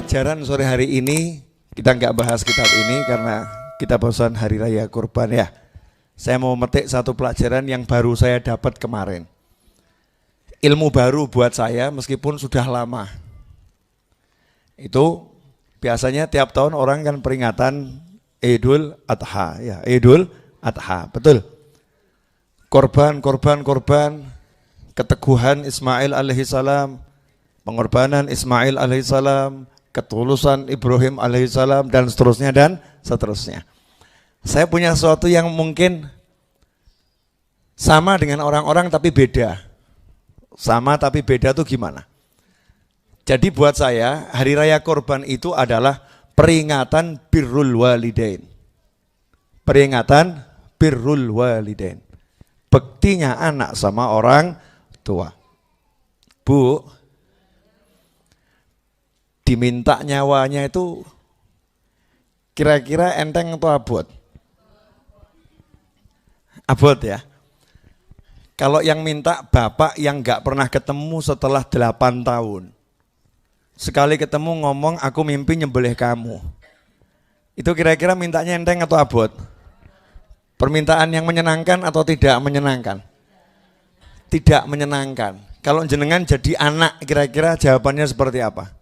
pelajaran sore hari ini kita nggak bahas kitab ini karena kita bosan hari raya kurban ya. Saya mau metik satu pelajaran yang baru saya dapat kemarin. Ilmu baru buat saya meskipun sudah lama. Itu biasanya tiap tahun orang kan peringatan Idul Adha ya, Idul Adha, betul. Korban, keteguhan Ismail alaihissalam, pengorbanan Ismail alaihissalam, ketulusan Ibrahim alaihissalam dan seterusnya. Saya punya sesuatu yang mungkin sama dengan orang-orang tapi beda. Sama tapi beda tuh gimana? Jadi buat saya hari raya kurban itu adalah peringatan birrul walidain. Peringatan birrul walidain. Bektinya anak sama orang tua. Bu, diminta nyawanya itu kira-kira enteng atau abot? Abot ya. Kalau yang minta bapak yang gak pernah ketemu setelah 8 tahun. Sekali ketemu ngomong aku mimpi nyembelih kamu. Itu kira-kira mintanya enteng atau abot? Permintaan yang menyenangkan atau tidak menyenangkan? Tidak menyenangkan. Kalau jenengan jadi anak kira-kira jawabannya seperti apa?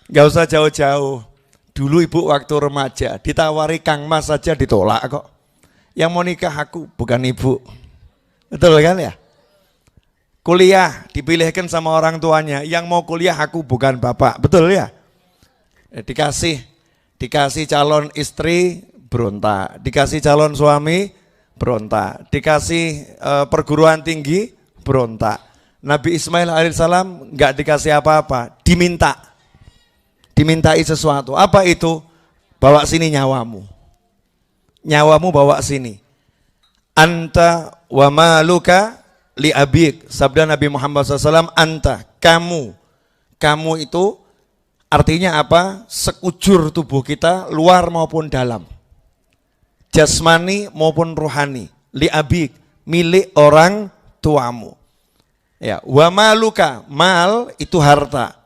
Gak usah jauh-jauh. Dulu ibu waktu remaja ditawari Kang Mas saja ditolak kok. Yang mau nikah aku bukan ibu. Betul kan ya? Kuliah dipilihkan sama orang tuanya. Yang mau kuliah aku bukan bapak. Betul ya? Dikasih calon istri berontak. Dikasih calon suami berontak. Dikasih perguruan tinggi berontak. Nabi Ismail alaihissalam nggak dikasih apa-apa. Dimintai sesuatu. Apa itu? Bawa sini nyawamu. Nyawamu bawa sini. Anta wa maluka li abik. Sabda Nabi Muhammad SAW, anta, kamu. Kamu itu artinya apa? Sekujur tubuh kita, luar maupun dalam. Jasmani maupun rohani. Li abik, milik orang tuamu. Ya, wa maluka, mal itu harta.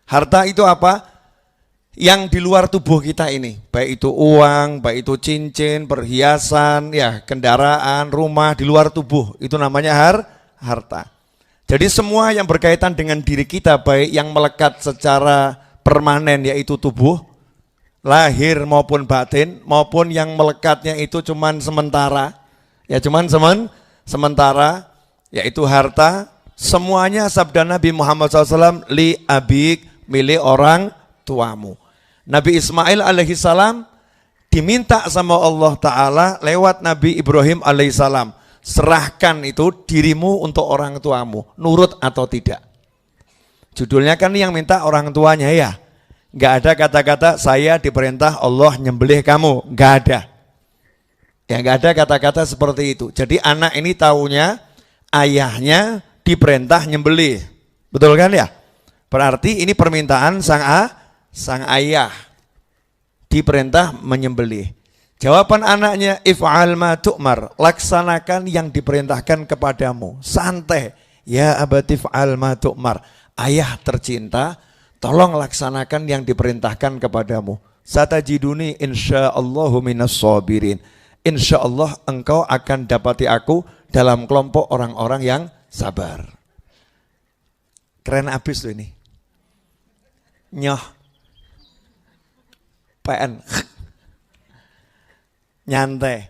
Harta itu apa? Yang di luar tubuh kita ini, baik itu uang, baik itu cincin, perhiasan, ya kendaraan, rumah di luar tubuh, itu namanya harta. Jadi semua yang berkaitan dengan diri kita, baik yang melekat secara permanen yaitu tubuh, lahir maupun batin, maupun yang melekatnya itu cuman sementara, ya cuman sementara, yaitu harta, semuanya sabda Nabi Muhammad SAW, li abik, milik orang tuamu. Nabi Ismail alaihissalam diminta sama Allah Ta'ala lewat Nabi Ibrahim alaihissalam, serahkan itu dirimu untuk orang tuamu, nurut atau tidak. Judulnya kan yang minta orang tuanya ya. Gak ada kata-kata saya diperintah Allah nyembelih kamu, gak ada. Ya gak ada kata-kata seperti itu. Jadi anak ini taunya ayahnya diperintah nyembelih. Betul kan ya? Berarti ini permintaan sang ayah diperintah menyembelih. Jawaban anaknya, if'al ma tu'mar, laksanakan yang diperintahkan kepadamu. Santai, ya abati if'al ma tu'mar. Ayah tercinta, tolong laksanakan yang diperintahkan kepadamu. Satajiduni insyaallahu minas sabirin. Insyaallah engkau akan dapati aku dalam kelompok orang-orang yang sabar. Keren abis loh ini. Nyoh PN nyantai.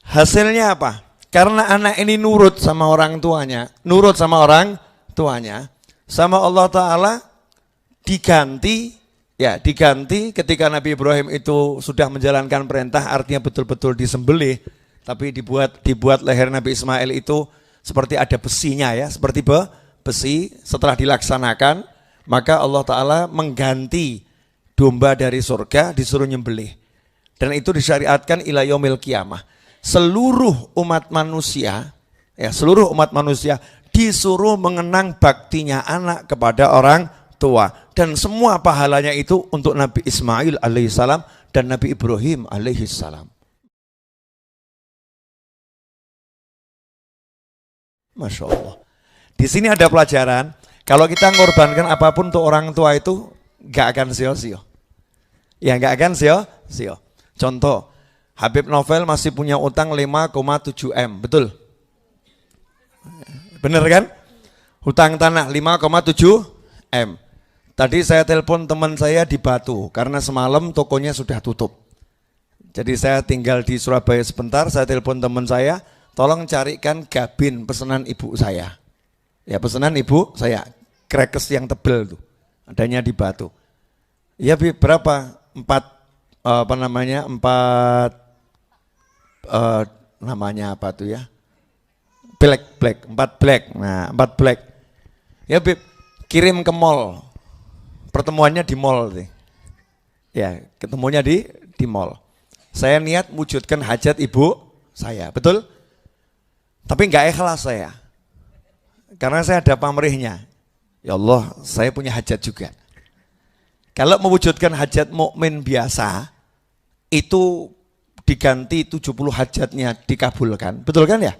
Hasilnya apa? Karena anak ini nurut sama orang tuanya, sama Allah Ta'ala diganti ketika Nabi Ibrahim itu sudah menjalankan perintah, artinya betul-betul disembelih, tapi dibuat leher Nabi Ismail itu seperti ada besinya ya, seperti besi. Setelah dilaksanakan, maka Allah Ta'ala mengganti domba dari surga disuruh nyembelih. Dan itu disyariatkan ila yaumil qiyamah. Seluruh umat manusia disuruh mengenang baktinya anak kepada orang tua. Dan semua pahalanya itu untuk Nabi Ismail alaihissalam dan Nabi Ibrahim alaihissalam. Masya Allah. Di sini ada pelajaran. Kalau kita ngorbankan apapun untuk orang tua itu gak akan sia-sia. Ya gak akan sia-sia. Contoh, Habib Novel masih punya utang 5,7 M, betul? Bener kan? Hutang tanah 5,7 M. Tadi saya telepon teman saya di Batu karena semalam tokonya sudah tutup. Jadi saya tinggal di Surabaya sebentar, saya telepon teman saya, tolong carikan gabin pesanan ibu saya. Ya pesanan ibu saya, crackers yang tebel tuh, adanya di Batu. Ya berapa? 4 namanya apa tuh ya? Black, 4 black. Nah, 4 black. Ya Bib, kirim ke mall. Pertemuannya di mall nih. Ya, ketemunya di mall. Saya niat wujudkan hajat ibu saya, betul? Tapi enggak ikhlas saya. Karena saya ada pamrihnya. Ya Allah, saya punya hajat juga. Kalau mewujudkan hajat mukmin biasa, itu diganti 70 hajatnya dikabulkan. Betul kan ya?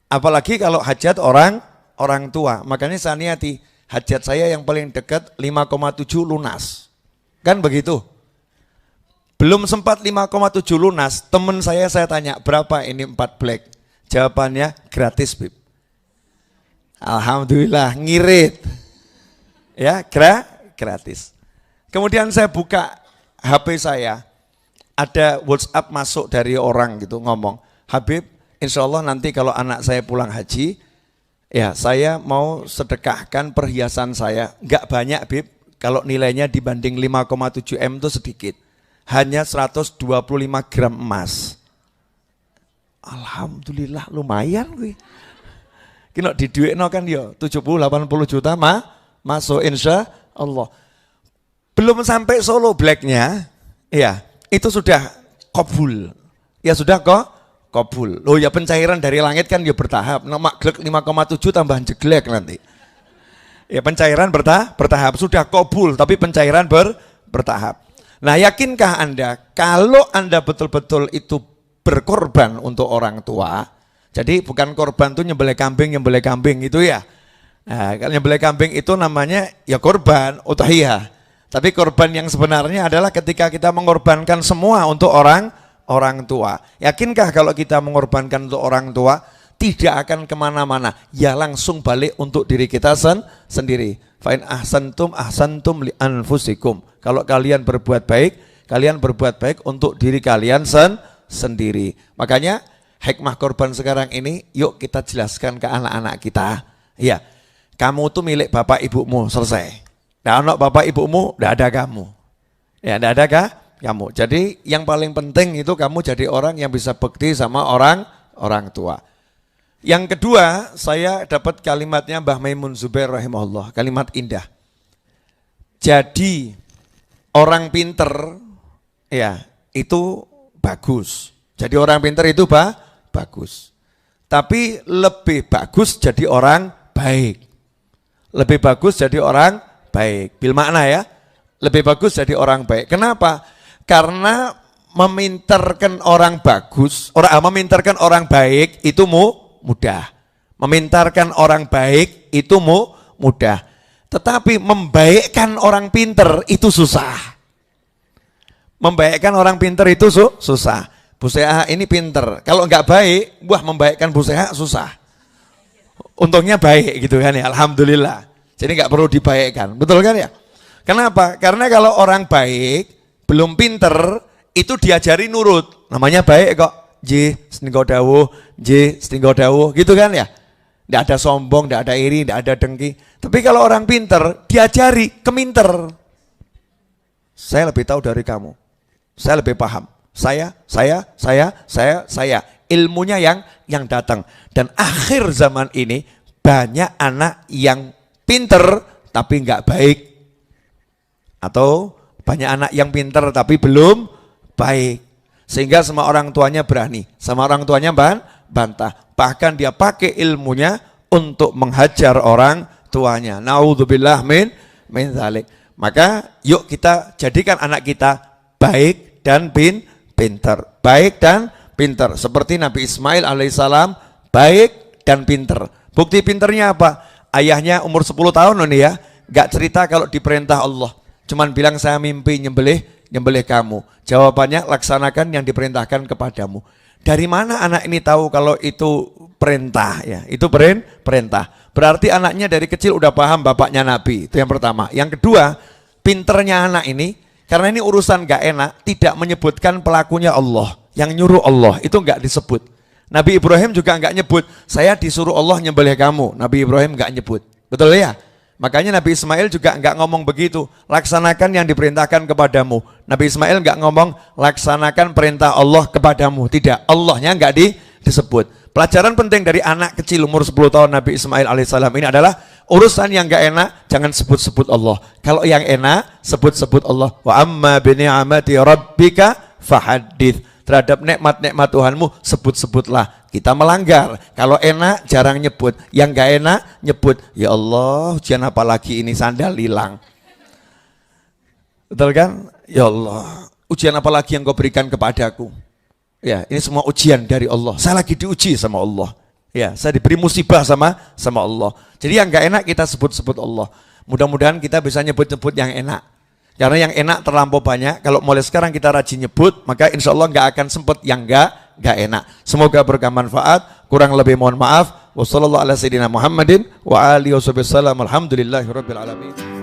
Apalagi kalau hajat orang tua. Makanya saya niati hajat saya yang paling dekat 5,7 lunas. Kan begitu? Belum sempat 5,7 lunas, teman saya tanya, berapa ini 4 black? Jawabannya gratis, Bib. Alhamdulillah, ngirit. Ya, gratis. Kemudian saya buka HP saya, ada WhatsApp masuk dari orang gitu ngomong, Habib, insya Allah nanti kalau anak saya pulang haji, ya saya mau sedekahkan perhiasan saya, enggak banyak Bib, kalau nilainya dibanding 5,7 M itu sedikit, hanya 125 gram emas. Alhamdulillah lumayan gue. Kino di duitno kan yo 70-80 juta masuk insya Allah. Belum sampai Solo blacknya, ya itu sudah kabul. Ya sudah kok kabul. Loh ya pencairan dari langit kan ya bertahap. Mak glek 5,7 tambahan jeglek nanti. Ya pencairan bertahap. Sudah kabul tapi pencairan bertahap. Nah yakinkah Anda kalau Anda betul-betul itu berkorban untuk orang tua, jadi bukan korban tuh nyembelih kambing itu ya. Nah, kalau nyembelih kambing itu namanya ya korban, udhiyah. Tapi korban yang sebenarnya adalah ketika kita mengorbankan semua untuk orang tua. Yakinkah kalau kita mengorbankan untuk orang tua, tidak akan kemana-mana, ya langsung balik untuk diri kita sendiri. Fa in ahsantum li anfusikum. Kalau kalian berbuat baik untuk diri kalian sendiri. Makanya hikmah korban sekarang ini, yuk kita jelaskan ke anak-anak kita. Ya, kamu tuh milik bapak ibumu, selesai. Nah, anak bapak ibumu, tidak ada kamu. Ya, tidak ada kamu. Jadi yang paling penting itu kamu jadi orang yang bisa bekti sama orang tua. Yang kedua, saya dapat kalimatnya Mbah Maimun Zubair rahimahullah, kalimat indah. Jadi orang pinter, ya itu bagus. Jadi orang pinter itu bagus. Tapi lebih bagus jadi orang baik. Lebih bagus jadi orang baik. Bil makna ya. Lebih bagus jadi orang baik. Kenapa? Karena meminterkan orang bagus, meminterkan orang baik itu mudah. Memintarkan orang baik itu mudah. Tetapi membaikkan orang pinter itu susah. Membaikkan orang pinter itu susah. Bu Seha ini pinter. Kalau enggak baik, membaikkan Bu Seha susah. Untungnya baik gitu kan ya, alhamdulillah. Jadi enggak perlu dibaikkan. Betul kan ya? Kenapa? Karena kalau orang baik belum pinter itu diajari nurut. Namanya baik kok. Setinggo dawuh gitu kan ya. Enggak ada sombong, enggak ada iri, enggak ada dengki. Tapi kalau orang pinter diajari keminter. Saya lebih tahu dari kamu. Saya lebih paham. Saya. Ilmunya yang datang. Dan akhir zaman ini banyak anak yang pinter tapi enggak baik. Atau banyak anak yang pinter tapi belum baik. Sehingga sama orang tuanya berani, sama orang tuanya bantah. Bahkan dia pakai ilmunya untuk menghajar orang tuanya. Naudzubillah min dzalik. Maka yuk kita jadikan anak kita baik dan pinter. Baik dan pinter. Seperti Nabi Ismail alaihissalam baik dan pinter. Bukti pinternya apa? Ayahnya umur 10 tahun loh nih ya, nggak cerita kalau diperintah Allah. Cuman bilang saya mimpi nyembelih kamu. Jawabannya laksanakan yang diperintahkan kepadamu. Dari mana anak ini tahu kalau itu perintah ya? Itu perintah. Berarti anaknya dari kecil udah paham bapaknya Nabi. Itu yang pertama. Yang kedua, pinternya anak ini karena ini urusan gak enak, tidak menyebutkan pelakunya Allah. Yang nyuruh Allah itu gak disebut. Nabi Ibrahim juga gak nyebut, saya disuruh Allah nyembelih kamu. Nabi Ibrahim gak nyebut. Betul ya? Makanya Nabi Ismail juga gak ngomong begitu. Laksanakan yang diperintahkan kepadamu. Nabi Ismail gak ngomong, laksanakan perintah Allah kepadamu. Tidak, Allahnya gak disebut. Pelajaran penting dari anak kecil umur 10 tahun Nabi Ismail alaihissalam ini adalah urusan yang gak enak jangan sebut-sebut Allah. Kalau yang enak sebut-sebut Allah. Wa amma bi ni'mati rabbika fahadits. Terhadap nikmat-nikmat Tuhanmu sebut-sebutlah. Kita melanggar. Kalau enak jarang nyebut. Yang gak enak nyebut. Ya Allah, ujian apa lagi ini, sandal hilang. Betul kan? Ya Allah, ujian apa lagi yang kau berikan kepadaku? Ya, ini semua ujian dari Allah. Saya lagi diuji sama Allah. Ya, saya diberi musibah sama Allah. Jadi yang gak enak kita sebut-sebut Allah. Mudah-mudahan kita bisa nyebut-nyebut yang enak. Karena yang enak terlampau banyak. Kalau mulai sekarang kita rajin nyebut, maka insya Allah gak akan sempet yang gak enak. Semoga berkah manfaat. Kurang lebih mohon maaf. Wassalamualaikum warahmatullahi wabarakatuh. Alhamdulillahirabbil alamin.